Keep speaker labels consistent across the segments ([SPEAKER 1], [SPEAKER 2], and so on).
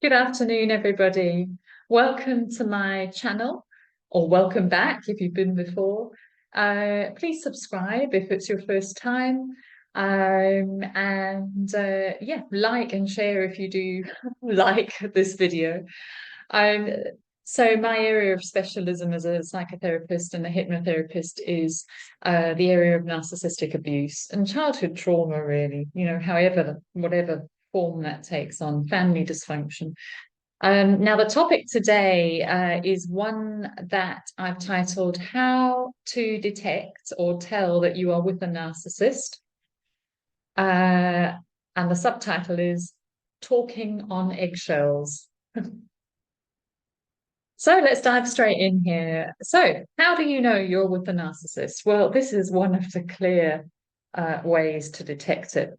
[SPEAKER 1] Good afternoon, everybody. Welcome to my channel, or welcome back if you've been before. Please subscribe if it's your first time. Yeah, like and share if you do like this video. Um, so my area of specialism as a psychotherapist and a hypnotherapist is the area of narcissistic abuse and childhood trauma, really, whatever form that takes on, family dysfunction. Now, the topic today is one that I've titled How to Detect or Tell That You Are with a Narcissist. And the subtitle is Talking on Eggshells. So let's dive straight in here. So, how do you know you're with a narcissist? Well, this is one of the clear ways to detect it.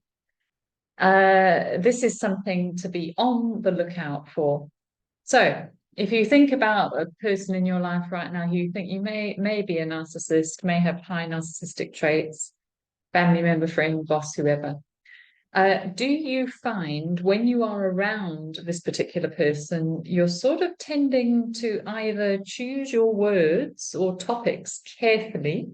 [SPEAKER 1] This is something to be on the lookout for. So, if you think about a person in your life right now, you think you may be a narcissist, may have high narcissistic traits, family member, friend, boss, whoever. Do you find when you are around this particular person, you're sort of tending to either choose your words or topics carefully,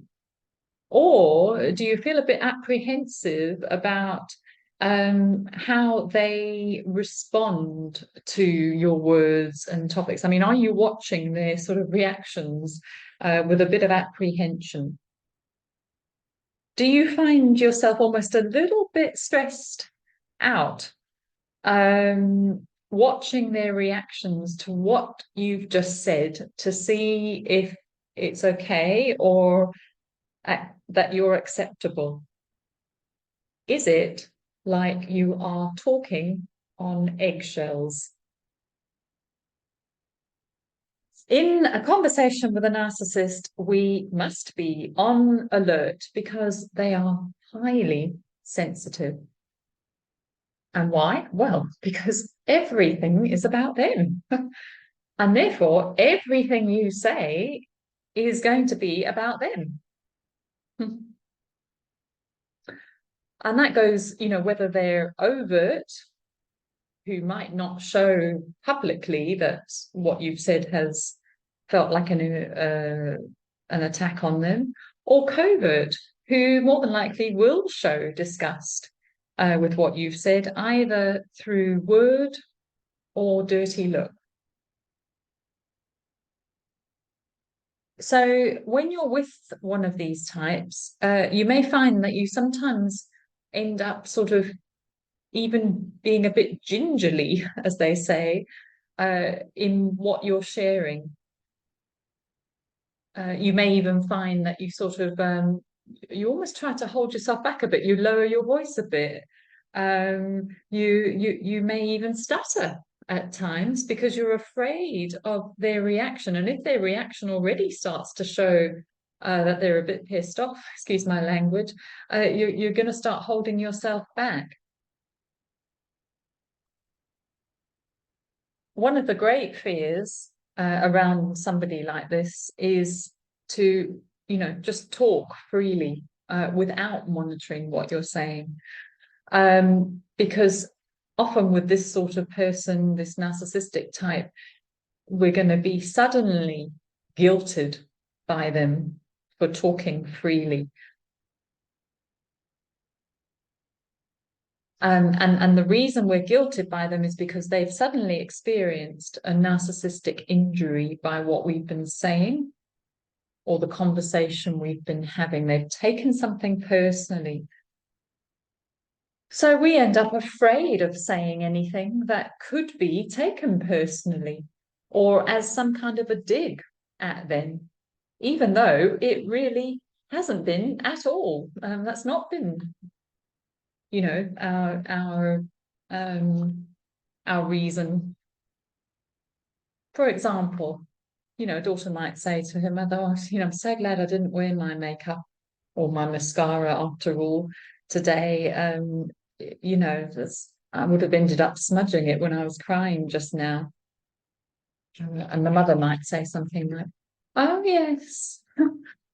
[SPEAKER 1] or do you feel a bit apprehensive about how they respond to your words and topics? I mean, are you watching their sort of reactions with a bit of apprehension? Do you find yourself almost a little bit stressed out, watching their reactions to what you've just said to see if it's okay or that you're acceptable? Is it like you are talking on eggshells? In a conversation with a narcissist, we must be on alert because they are highly sensitive. And why? Well, because everything is about them. And therefore, everything you say is going to be about them. And that goes, whether they're overt, who might not show publicly that what you've said has felt like an attack on them, or covert, who more than likely will show disgust with what you've said, either through word or dirty look. So when you're with one of these types, you may find that you sometimes end up sort of even being a bit gingerly, as they say, in what you're sharing. You may even find that you almost try to hold yourself back a bit. You lower your voice a bit. You may even stutter at times because you're afraid of their reaction. And if their reaction already starts to show that they're a bit pissed off, excuse my language, you're going to start holding yourself back. One of the great fears around somebody like this is to, just talk freely without monitoring what you're saying. Because often with this sort of person, this narcissistic type, we're going to be suddenly guilted by them for talking freely. And the reason we're guilted by them is because they've suddenly experienced a narcissistic injury by what we've been saying or the conversation we've been having. They've taken something personally. So we end up afraid of saying anything that could be taken personally or as some kind of a dig at them, even though it really hasn't been at all. That's not been, um, our reason. For example, a daughter might say to her mother, "Oh, I'm so glad I didn't wear my makeup or my mascara after all today. I would have ended up smudging it when I was crying just now." And the mother might say something like, "Oh, yes,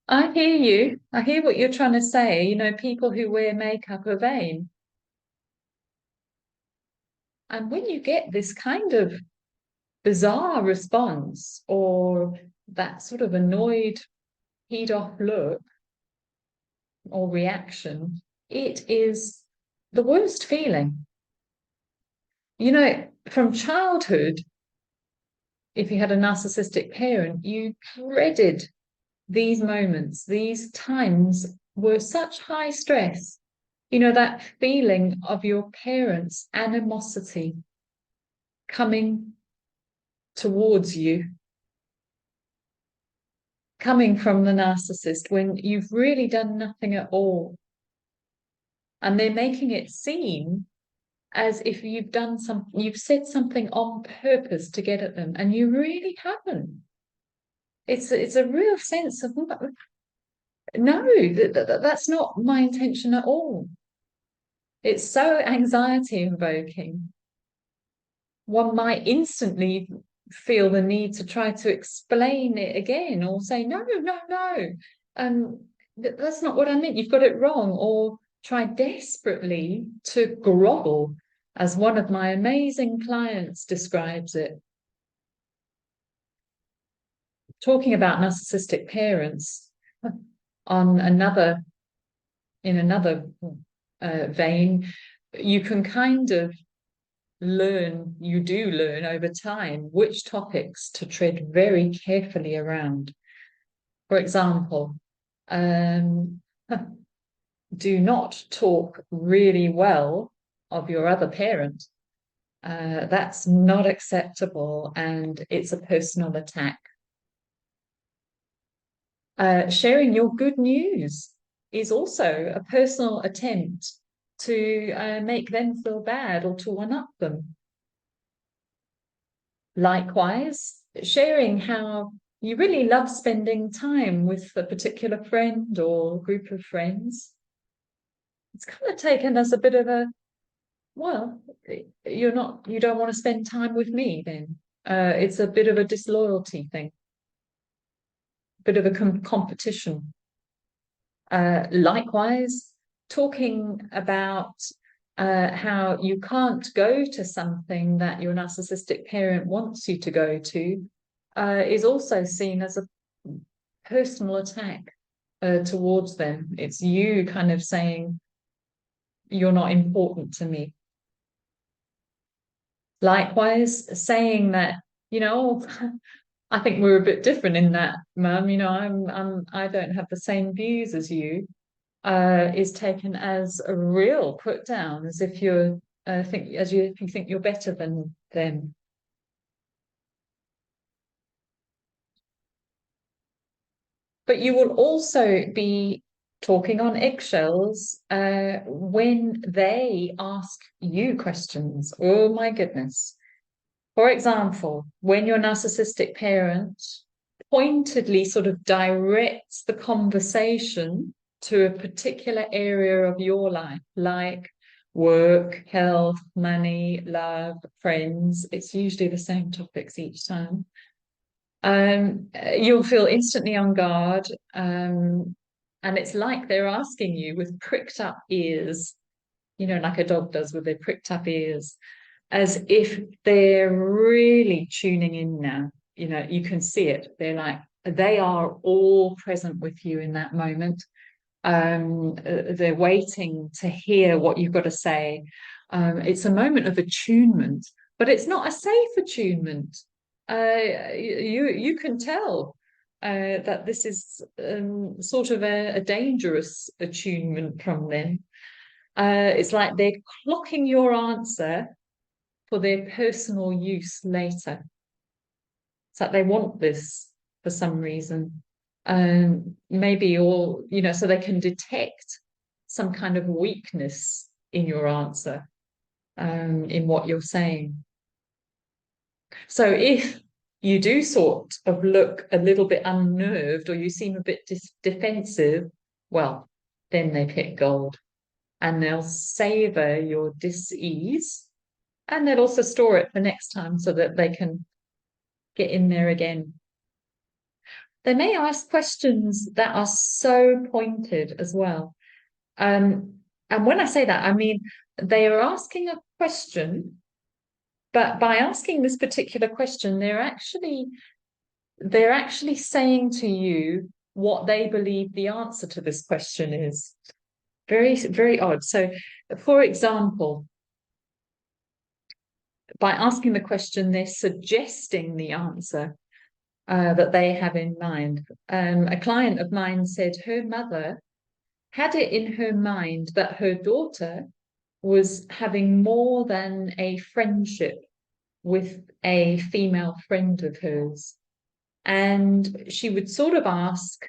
[SPEAKER 1] I hear you. I hear what you're trying to say. People who wear makeup are vain." And when you get this kind of bizarre response or that sort of annoyed, peed off look or reaction, it is the worst feeling. You know, from childhood, if you had a narcissistic parent, you dreaded these moments. These times were such high stress. You know, that feeling of your parents' animosity coming towards you, coming from the narcissist when you've really done nothing at all. And they're making it seem as if you've said something on purpose to get at them, and you really haven't. It's a real sense of, no, that's not my intention at all. It's so anxiety invoking. One might instantly feel the need to try to explain it again or say, no, no, no. That's not what I meant. You've got it wrong. Or try desperately to grovel, as one of my amazing clients describes it. Talking about narcissistic parents in another vein, you can kind of you do learn over time which topics to tread very carefully around. For example, do not talk really well of your other parent. That's not acceptable, and it's a personal attack. Sharing your good news is also a personal attempt to make them feel bad or to one-up them. Likewise, sharing how you really love spending time with a particular friend or group of friends. It's kind of taken as a bit of a, well, you don't want to spend time with me then. It's a bit of a disloyalty thing, bit of a competition. Likewise, talking about how you can't go to something that your narcissistic parent wants you to go to is also seen as a personal attack towards them. It's you kind of saying, you're not important to me. Likewise, saying that, I think we're a bit different in that, Mum. I don't have the same views as you. Is taken as a real put down, as if you think you're better than them. But you will also be talking on eggshells when they ask you questions. Oh my goodness. For example, when your narcissistic parent pointedly sort of directs the conversation to a particular area of your life, like work, health, money, love, friends. It's usually the same topics each time. You'll feel instantly on guard. And it's like they're asking you with pricked up ears, like a dog does with their pricked up ears, as if they're really tuning in now. You can see it. They are all present with you in that moment. They're waiting to hear what you've got to say. It's a moment of attunement, but it's not a safe attunement. You can tell that this is sort of a dangerous attunement from them. It's like they're clocking your answer for their personal use later. It's like they want this for some reason. Maybe so they can detect some kind of weakness in your answer, in what you're saying. So if you do sort of look a little bit unnerved or you seem a bit defensive, well, then they've hit gold, and they'll savor your dis-ease, and they'll also store it for next time so that they can get in there again. They may ask questions that are so pointed as well. And when I say that, I mean they are asking a question But by asking this particular question, they're actually saying to you what they believe the answer to this question is. Very, very odd. So, for example, by asking the question, they're suggesting the answer that they have in mind. A client of mine said her mother had it in her mind that her daughter was having more than a friendship with a female friend of hers. And she would sort of ask,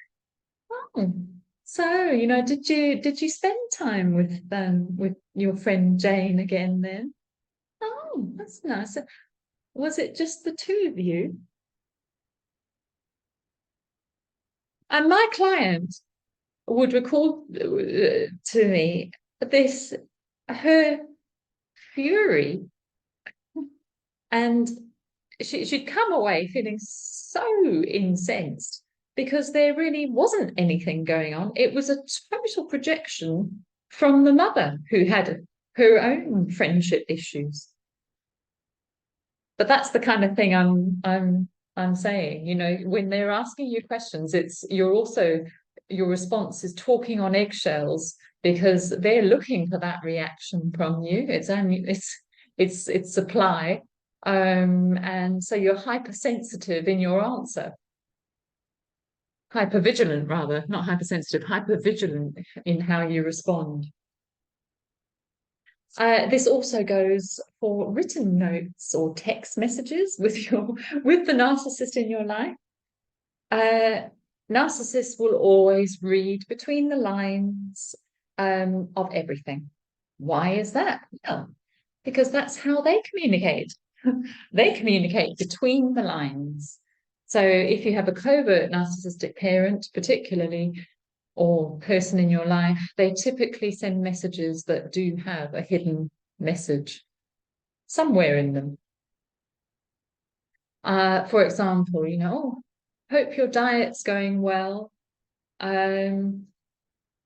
[SPEAKER 1] "Oh, so, did you spend time with your friend Jane again then? Oh, that's nice. Was it just the two of you?" And my client would recall to me this, her fury, and she'd come away feeling so incensed because there really wasn't anything going on. It was a total projection from the mother who had her own friendship issues. But that's the kind of thing I'm saying. When they're asking you questions, your response is talking on eggshells because they're looking for that reaction from you. It's supply. And so you're hypersensitive in your answer. Hypervigilant, rather, not hypersensitive, hypervigilant in how you respond. This also goes for written notes or text messages with the narcissist in your life. Narcissists will always read between the lines of everything. Why is that? Well, because that's how they communicate. They communicate between the lines. So if you have a covert narcissistic parent, particularly, or person in your life, they typically send messages that do have a hidden message somewhere in them. For example, oh, hope your diet's going well.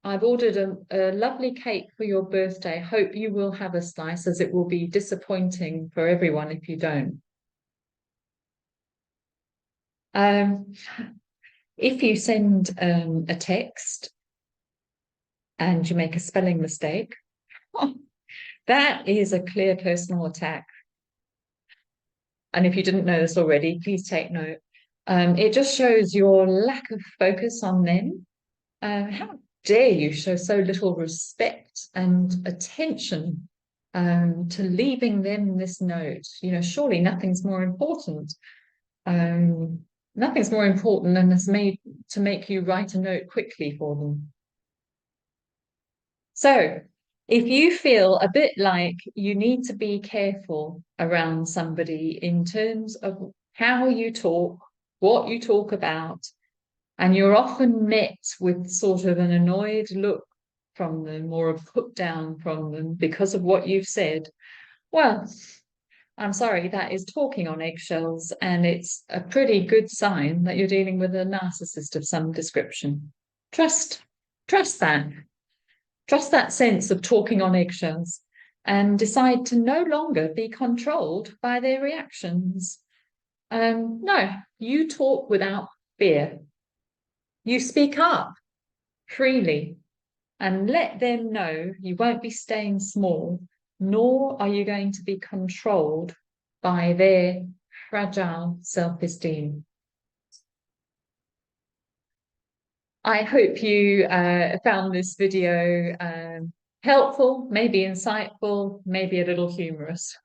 [SPEAKER 1] I've ordered a lovely cake for your birthday. Hope you will have a slice, as it will be disappointing for everyone if you don't. If you send a text and you make a spelling mistake, that is a clear personal attack. And if you didn't know this already, please take note. It just shows your lack of focus on them. How dare you show so little respect and attention to leaving them this note? Surely nothing's more important. Nothing's more important than this made to make you write a note quickly for them. So if you feel a bit like you need to be careful around somebody in terms of how you talk, what you talk about, and you're often met with sort of an annoyed look from them or a put down from them because of what you've said, well, I'm sorry, that is talking on eggshells, and it's a pretty good sign that you're dealing with a narcissist of some description. Trust that. Trust that sense of talking on eggshells and decide to no longer be controlled by their reactions. No, you talk without fear. You speak up freely and let them know you won't be staying small, nor are you going to be controlled by their fragile self-esteem. I hope you found this video helpful, maybe insightful, maybe a little humorous.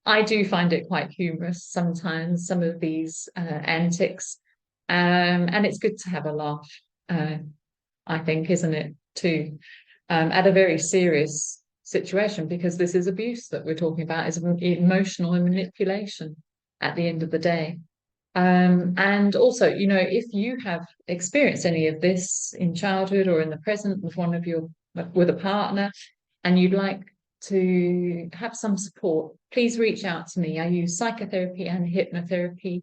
[SPEAKER 1] I do find it quite humorous sometimes, some of these antics. And it's good to have a laugh, I think, isn't it, too, at a very serious situation, because this is abuse that we're talking about, is emotional manipulation at the end of the day. And also, if you have experienced any of this in childhood or in the present with a partner, and you'd like to have some support, please reach out to me. I use psychotherapy and hypnotherapy,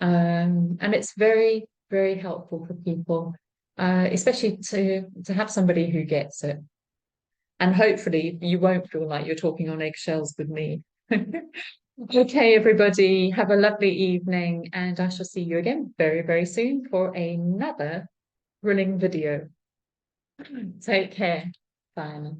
[SPEAKER 1] and it's very, very helpful for people, especially to have somebody who gets it. And hopefully you won't feel like you're talking on eggshells with me. Okay, everybody, have a lovely evening, and I shall see you again very, very soon for another thrilling video. Take care. Bye.